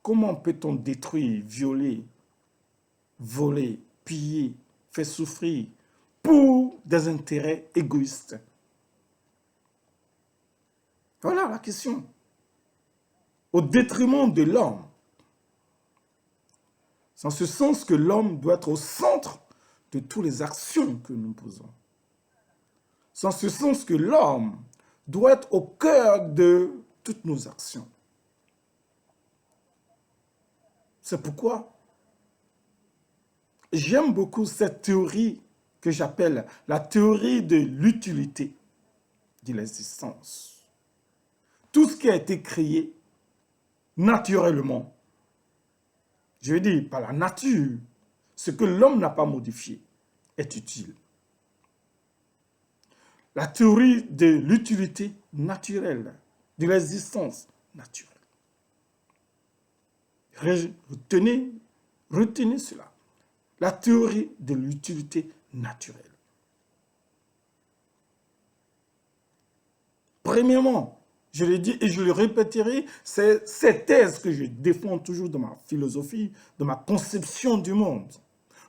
Comment peut-on détruire, violer, voler, piller, faire souffrir pour des intérêts égoïstes? Voilà la question. Au détriment de l'homme. C'est en ce sens que l'homme doit être au centre de toutes les actions que nous posons. C'est en ce sens que l'homme doit être au cœur de toutes nos actions. C'est pourquoi j'aime beaucoup cette théorie que j'appelle la théorie de l'utilité de l'existence. Tout ce qui a été créé naturellement, je veux dire par la nature, ce que l'homme n'a pas modifié est utile. La théorie de l'utilité naturelle, de l'existence naturelle. Retenez cela. La théorie de l'utilité naturelle. Premièrement, je l'ai dit et je le répéterai, c'est cette thèse que je défends toujours dans ma philosophie, dans ma conception du monde.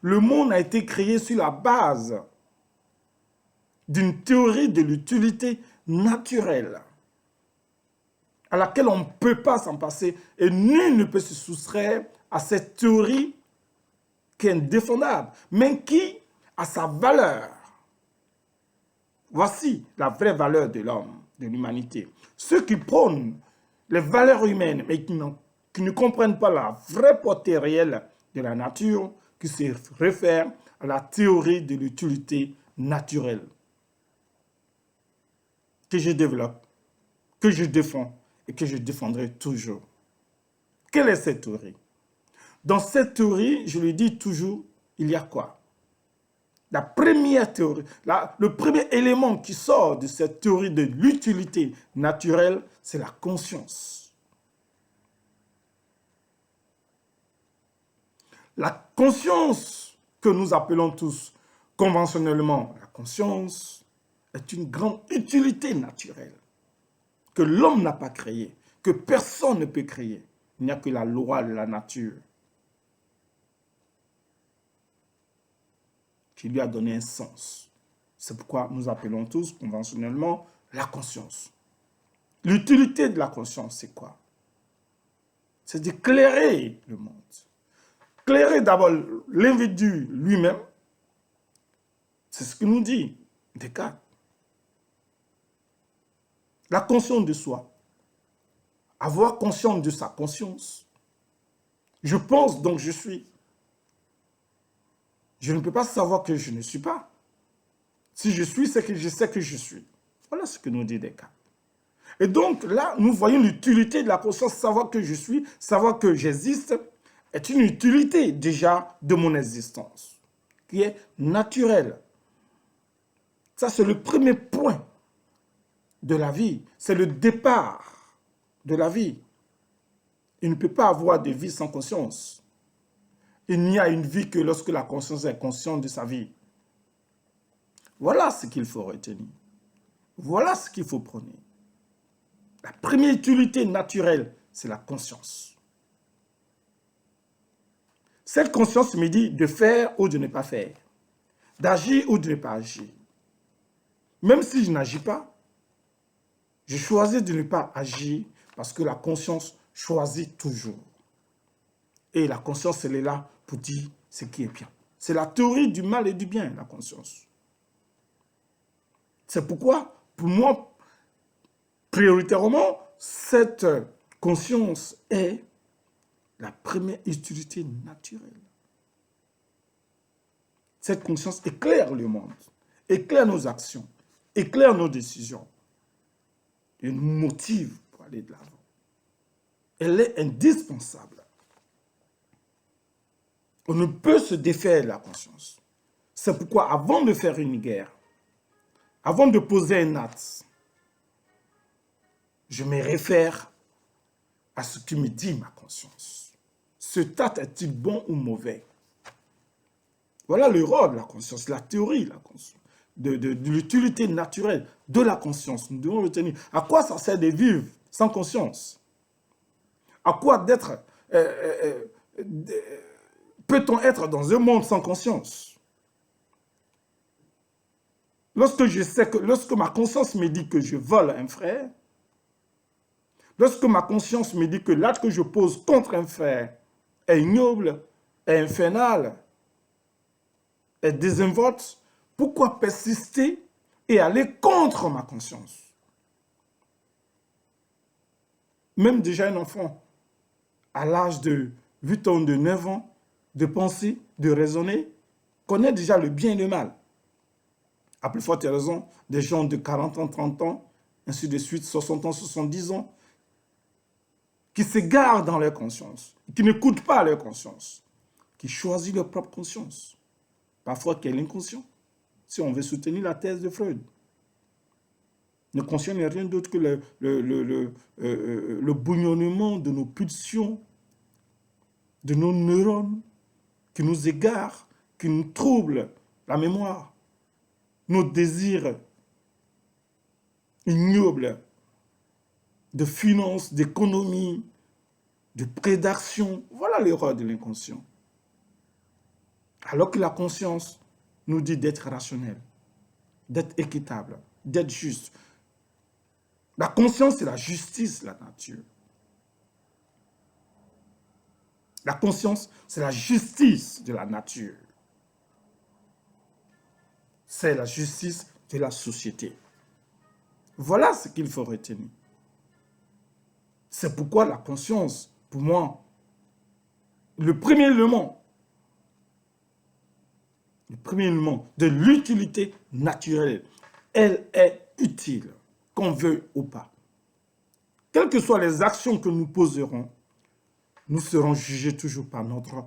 Le monde a été créé sur la base d'une théorie de l'utilité naturelle à laquelle on ne peut pas s'en passer et nul ne peut se soustraire à cette théorie qui est indéfendable, mais qui a sa valeur. Voici la vraie valeur de l'homme, de l'humanité. Ceux qui prônent les valeurs humaines, mais qui ne comprennent pas la vraie portée réelle de la nature, qui se réfèrent à la théorie de l'utilité naturelle, que je développe, que je défends et que je défendrai toujours. Quelle est cette théorie? Dans cette théorie, je le dis toujours, il y a quoi? La première théorie, le premier élément qui sort de cette théorie de l'utilité naturelle, c'est la conscience. La conscience que nous appelons tous conventionnellement la conscience est une grande utilité naturelle que l'homme n'a pas créée, que personne ne peut créer. Il n'y a que la loi de la nature qui lui a donné un sens. C'est pourquoi nous appelons tous conventionnellement la conscience. L'utilité de la conscience, c'est quoi? C'est d'éclairer le monde. Éclairer d'abord l'individu lui-même. C'est ce que nous dit Descartes. La conscience de soi. Avoir conscience de sa conscience. Je pense donc je suis. Je ne peux pas savoir que je ne suis pas. Si je suis, c'est que je sais que je suis. Voilà ce que nous dit Descartes. Et donc là, nous voyons l'utilité de la conscience, savoir que je suis, savoir que j'existe, est une utilité déjà de mon existence, qui est naturelle. Ça, c'est le premier point de la vie. C'est le départ de la vie. Il ne peut pas avoir de vie sans conscience. Il n'y a une vie que lorsque la conscience est consciente de sa vie. Voilà ce qu'il faut retenir. Voilà ce qu'il faut prôner. La première utilité naturelle, c'est la conscience. Cette conscience me dit de faire ou de ne pas faire, d'agir ou de ne pas agir. Même si je n'agis pas, je choisis de ne pas agir parce que la conscience choisit toujours. Et la conscience, elle est là pour dire ce qui est bien. C'est la théorie du mal et du bien, la conscience. C'est pourquoi, pour moi, prioritairement, cette conscience est la première utilité naturelle. Cette conscience éclaire le monde, éclaire nos actions, éclaire nos décisions et nous motive pour aller de l'avant. Elle est indispensable. On ne peut se défaire de la conscience. C'est pourquoi avant de faire une guerre, avant de poser un acte, je me réfère à ce que me dit ma conscience. Ce acte est-il bon ou mauvais? Voilà le rôle de la conscience, la théorie de la conscience, de l'utilité naturelle de la conscience. Nous devons retenir. À quoi ça sert de vivre sans conscience? À quoi d'être peut-on être dans un monde sans conscience? Lorsque ma conscience me dit que je vole un frère, lorsque ma conscience me dit que l'acte que je pose contre un frère est ignoble, est infernal, est désinvolte, pourquoi persister et aller contre ma conscience? Même déjà un enfant, à l'âge de 8 ans, de 9 ans, de penser, de raisonner, connaît déjà le bien et le mal. À plus forte raison, des gens de 40 ans, 30 ans, ainsi de suite, 60 ans, 70 ans, qui s'égarent dans leur conscience, qui n'écoutent pas leur conscience, qui choisissent leur propre conscience, parfois qui est l'inconscient, si on veut soutenir la thèse de Freud. Le conscient n'est rien d'autre que le bouillonnement de nos pulsions, de nos neurones, qui nous égarent, qui nous troublent la mémoire, nos désirs ignobles de finance, d'économie, de prédation. Voilà l'erreur de l'inconscient. Alors que la conscience nous dit d'être rationnel, d'être équitable, d'être juste. La conscience, c'est la justice de la nature. La conscience, c'est la justice de la nature. C'est la justice de la société. Voilà ce qu'il faut retenir. C'est pourquoi la conscience, pour moi, le premier élément de l'utilité naturelle, elle est utile, qu'on veuille ou pas. Quelles que soient les actions que nous poserons, nous serons jugés toujours par notre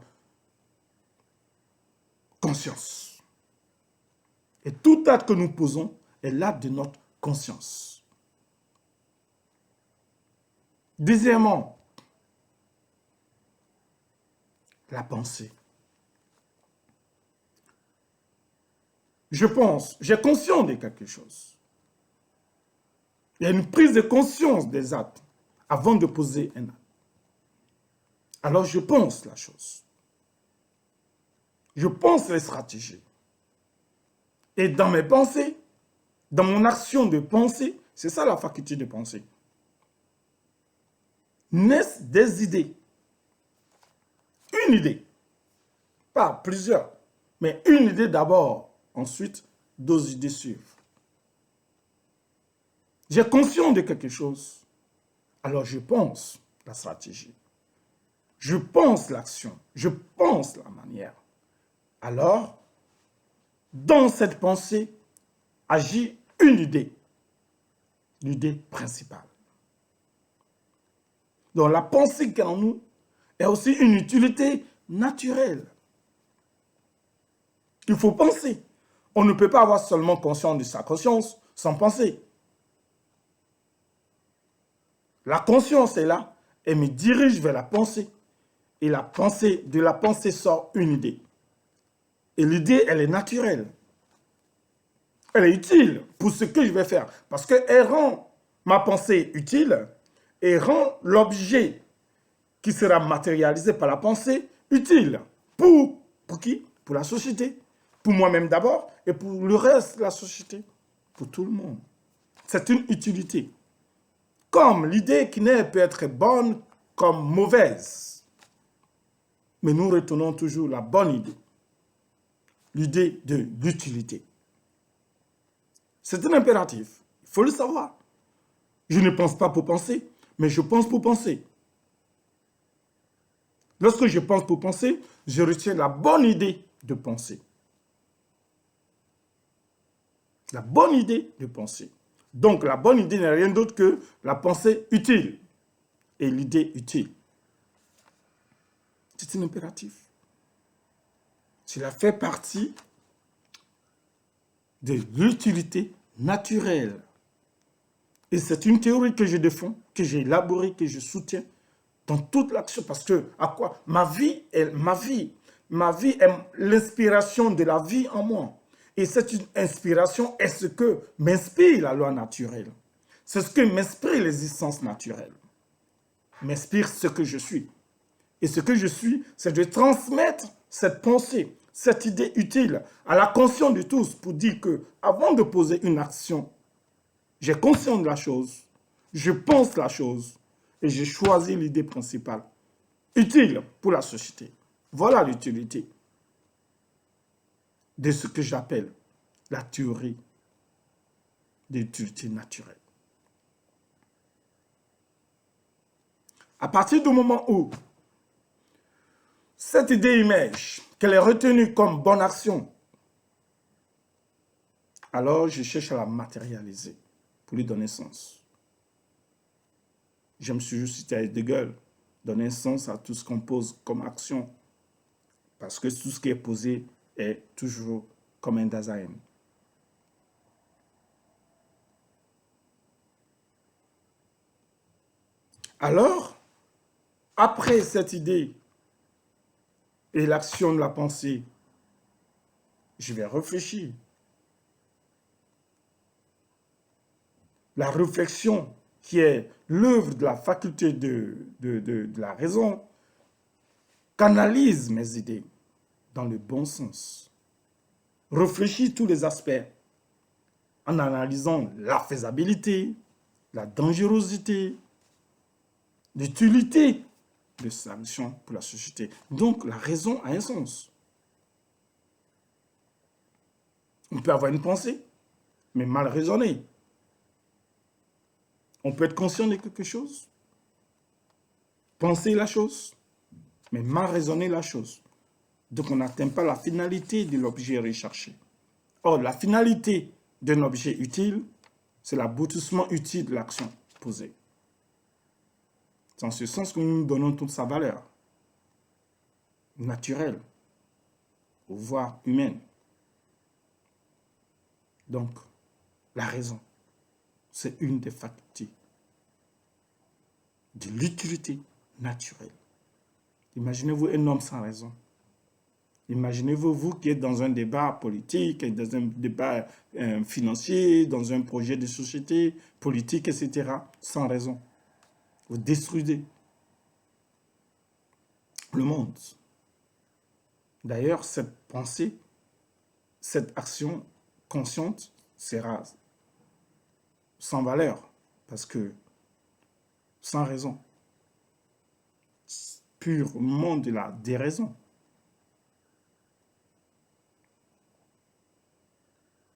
conscience. Et tout acte que nous posons est l'acte de notre conscience. Deuxièmement, la pensée. Je pense, j'ai conscience de quelque chose. Il y a une prise de conscience des actes avant de poser un acte. Alors je pense la chose. Je pense les stratégies. Et dans mes pensées, dans mon action de pensée, c'est ça la faculté de penser, naissent des idées. Une idée, pas plusieurs, mais une idée d'abord, ensuite, d'autres idées suivent. J'ai conscience de quelque chose, alors je pense la stratégie. Je pense l'action, je pense la manière. Alors, dans cette pensée, agit une idée, l'idée principale. Donc la pensée qui est en nous est aussi une utilité naturelle. Il faut penser. On ne peut pas avoir seulement conscience de sa conscience sans penser. La conscience est là et me dirige vers la pensée. Et de la pensée sort une idée. Et l'idée, elle est naturelle. Elle est utile pour ce que je vais faire. Parce qu'elle rend ma pensée utile et rend l'objet qui sera matérialisé par la pensée utile. Pour qui? Pour la société. Pour moi-même d'abord et pour le reste de la société. Pour tout le monde. C'est une utilité. Comme l'idée qui naît peut être bonne comme mauvaise. Mais nous retenons toujours la bonne idée. L'idée de l'utilité. C'est un impératif. Il faut le savoir. Je ne pense pas pour penser, mais je pense pour penser. Lorsque je pense pour penser, je retiens la bonne idée de penser. La bonne idée de penser. Donc la bonne idée n'est rien d'autre que la pensée utile et l'idée utile. C'est un impératif. Cela fait partie de l'utilité naturelle. Et c'est une théorie que je défends, que j'ai élaborée, que je soutiens dans toute l'action. Parce que, à quoi? Ma vie est l'inspiration de la vie en moi. Et cette inspiration est ce que m'inspire la loi naturelle. C'est ce que m'inspire l'existence naturelle. M'inspire ce que je suis. Et ce que je suis, c'est de transmettre cette pensée, cette idée utile à la conscience de tous pour dire que, avant de poser une action, j'ai conscience de la chose, je pense la chose et j'ai choisi l'idée principale, utile pour la société. Voilà l'utilité de ce que j'appelle la théorie de l'utilité naturelle. À partir du moment où cette idée émerge, qu'elle est retenue comme bonne action, alors je cherche à la matérialiser pour lui donner sens. Je me suis juste cité à Heidegger, donner sens à tout ce qu'on pose comme action, parce que tout ce qui est posé est toujours comme un Dasein. Alors, après cette idée et l'action de la pensée, je vais réfléchir. La réflexion, qui est l'œuvre de la faculté de la raison, canalise mes idées dans le bon sens. Réfléchis tous les aspects en analysant la faisabilité, la dangerosité, l'utilité de sa mission pour la société. Donc, la raison a un sens. On peut avoir une pensée, mais mal raisonnée. On peut être conscient de quelque chose, penser la chose, mais mal raisonner la chose. Donc, on n'atteint pas la finalité de l'objet recherché. Or, la finalité d'un objet utile, c'est l'aboutissement utile de l'action posée. C'est en ce sens que nous nous donnons toute sa valeur naturelle, voire humaine. Donc, la raison, c'est une des facultés de l'utilité naturelle. Imaginez-vous un homme sans raison. Imaginez-vous, vous qui êtes dans un débat politique, dans un débat financier, dans un projet de société politique, etc., sans raison. Vous détruisez le monde. D'ailleurs, cette pensée, cette action consciente sera sans valeur, parce que sans raison, purement de la déraison.